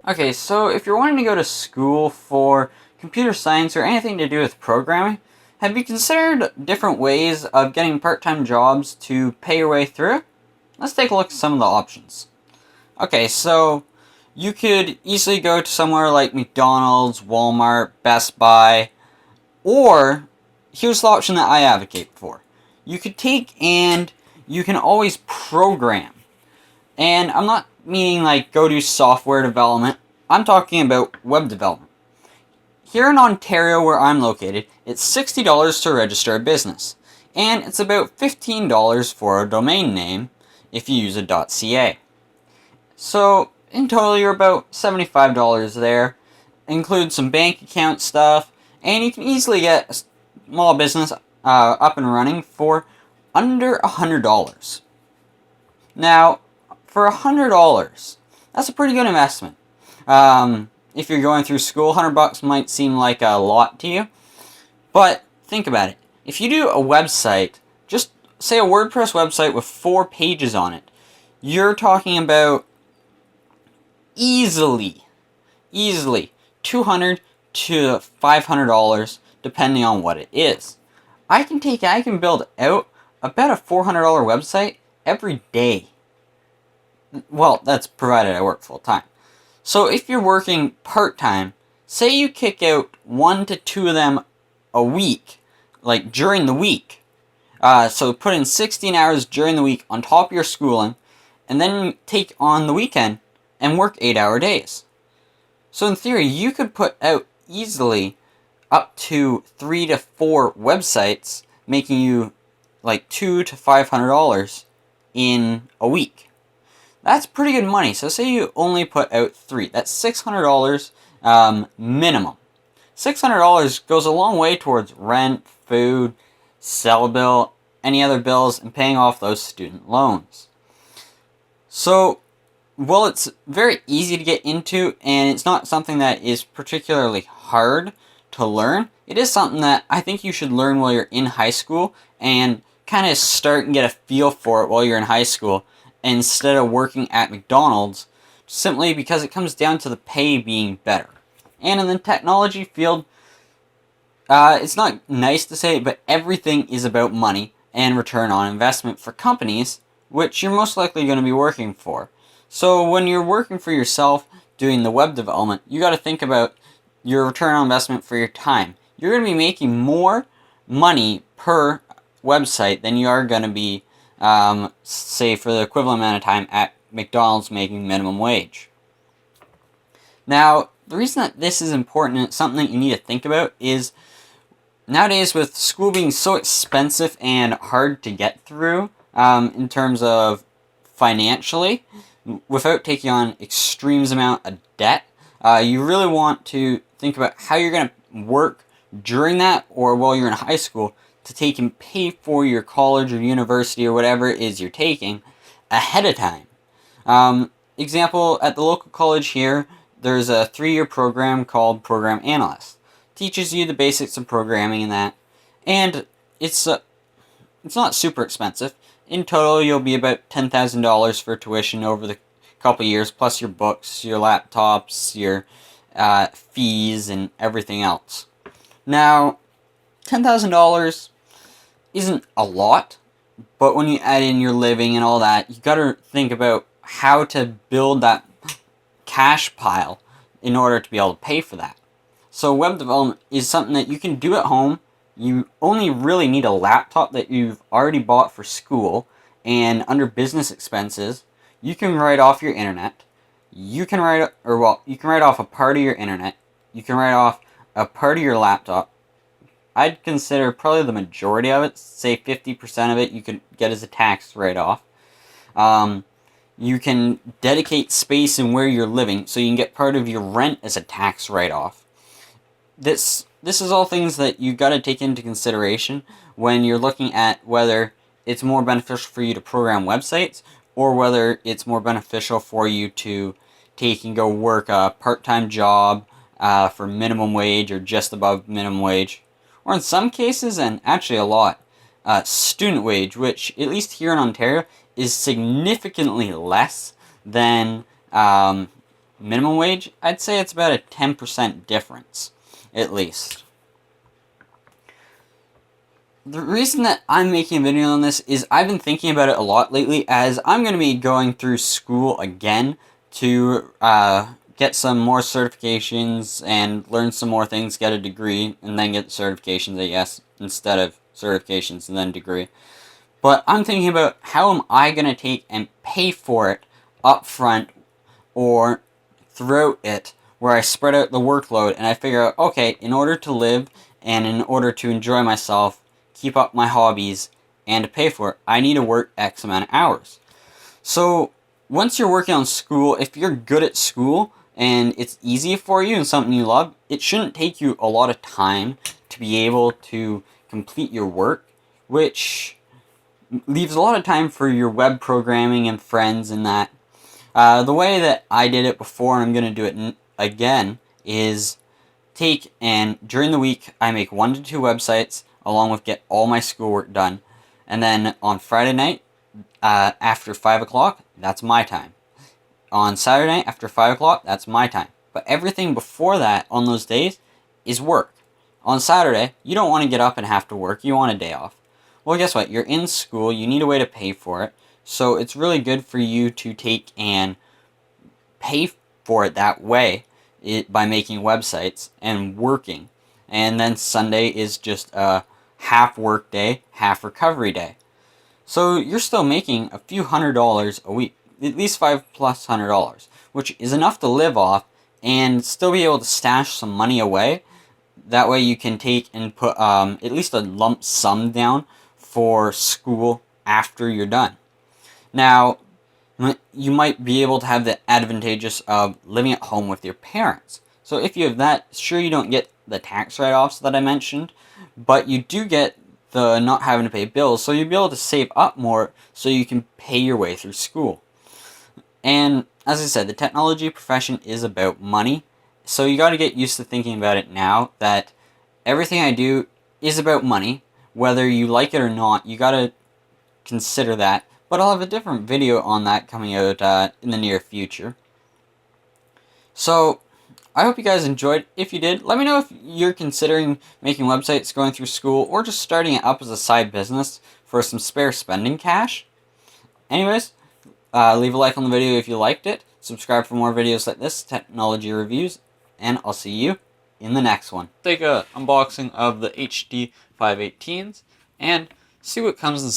Okay, so if you're wanting to go to school for computer science or anything to do with programming, have you considered different ways of getting part-time jobs to pay your way through? Let's take a look at some of the options. Okay, so you could easily go to somewhere like McDonald's, Walmart, Best Buy, or here's the option that I advocate for. You could take and you can always program. And I'm not meaning like go do software development. I'm talking about web development. Here in Ontario, where I'm located, it's $60 to register a business. And it's about $15 for a domain name if you use a .ca. So in total, you're about $75 there. Include some bank account stuff, and you can easily get a small business up and running for under $100. Now, for $100, that's a pretty good investment. If you're going through school, $100 might seem like a lot to you, but think about it. If you do a website, just say a WordPress website with 4 pages on it, you're talking about easily $200 to $500 depending on what it is. I can build out about a $400 website every day. Well, that's provided I work full time. So if you're working part-time, say you kick out 1 to 2 of them a week, like during the week. So put in 16 hours during the week on top of your schooling, and then take on the weekend and work 8-hour days. So in theory, you could put out easily up to 3 to 4 websites, making you like $200 to $500 in a week. That's pretty good money. So say you only put out 3. That's $600 minimum. $600 goes a long way towards rent, food, cell bill, any other bills, and paying off those student loans. So, well, it's very easy to get into, and it's not something that is particularly hard to learn. It is something that I think you should learn while you're in high school and kind of start and get a feel for it while you're in high school instead of working at McDonald's, simply because it comes down to the pay being better. And in the technology field, it's not nice to say, but everything is about money and return on investment for companies, which you're most likely going to be working for. So when you're working for yourself doing the web development, you got to think about your return on investment for your time. You're going to be making more money per website than you are going to be, say, for the equivalent amount of time at McDonald's making minimum wage. Now, the reason that this is important and it's something that you need to think about is nowadays with school being so expensive and hard to get through in terms of financially, without taking on extremes amount of debt, you really want to think about how you're going to work during that or while you're in high school to take and pay for your college or university or whatever it is you're taking ahead of time. Example, at the local college here, there's a 3-year program called Program Analyst. Teaches you the basics of programming and that, and it's not super expensive. In total, you'll be about $10,000 for tuition over the couple years, plus your books, your laptops, your fees, and everything else. Now, $10,000 isn't a lot, but when you add in your living and all that, you gotta think about how to build that cash pile in order to be able to pay for that. So web development is something that you can do at home. You only really need a laptop that you've already bought for school, and under business expenses, you can write off your internet. You can write off a part of your internet. You can write off a part of your laptop. I'd consider probably the majority of it, say 50% of it, you could get as a tax write-off. You can dedicate space in where you're living, so you can get part of your rent as a tax write-off. This is all things that you got to take into consideration when you're looking at whether it's more beneficial for you to program websites or whether it's more beneficial for you to take and go work a part-time job for minimum wage or just above minimum wage, or in some cases, and actually a lot, student wage, which at least here in Ontario is significantly less than minimum wage, I'd say it's about a 10% difference, at least. The reason that I'm making a video on this is I've been thinking about it a lot lately, as I'm going to be going through school again to get some more certifications and learn some more things, get a degree, and then get certifications, I guess, instead of certifications and then degree. But I'm thinking about how am I going to take and pay for it up front or throughout it, where I spread out the workload and I figure out, okay, in order to live and in order to enjoy myself, keep up my hobbies, and to pay for it, I need to work X amount of hours. So once you're working on school, if you're good at school and it's easy for you and something you love, it shouldn't take you a lot of time to be able to complete your work, which leaves a lot of time for your web programming and friends and that. The way that I did it before, and I'm going to do it again, is take and during the week I make 1 to 2 websites along with get all my schoolwork done, and then on Friday night after 5 o'clock, that's my time. On Saturday night after 5 o'clock, that's my time. But everything before that on those days is work. On Saturday, you don't want to get up and have to work, you want a day off. Well, guess what? You're in school, you need a way to pay for it, so it's really good for you to take and pay for it that way by making websites and working. And then Sunday is just a half work day, half recovery day. So you're still making a few $100s a week, at least $500+, which is enough to live off and still be able to stash some money away. That way you can take and put at least a lump sum down for school after you're done. Now, you might be able to have the advantageous of living at home with your parents. So if you have that, sure, you don't get the tax write-offs that I mentioned, but you do get the not having to pay bills, so you'll be able to save up more so you can pay your way through school. And as I said, the technology profession is about money, so you got to get used to thinking about it now, that everything I do is about money. Whether you like it or not, you got to consider that. But I'll have a different video on that coming out in the near future. So I hope you guys enjoyed. If you did, let me know if you're considering making websites going through school or just starting it up as a side business for some spare spending cash. Anyways, leave a like on the video if you liked it. Subscribe for more videos like this, technology reviews, and I'll see you in the next one. Take a unboxing of the HD 518s and see what comes inside.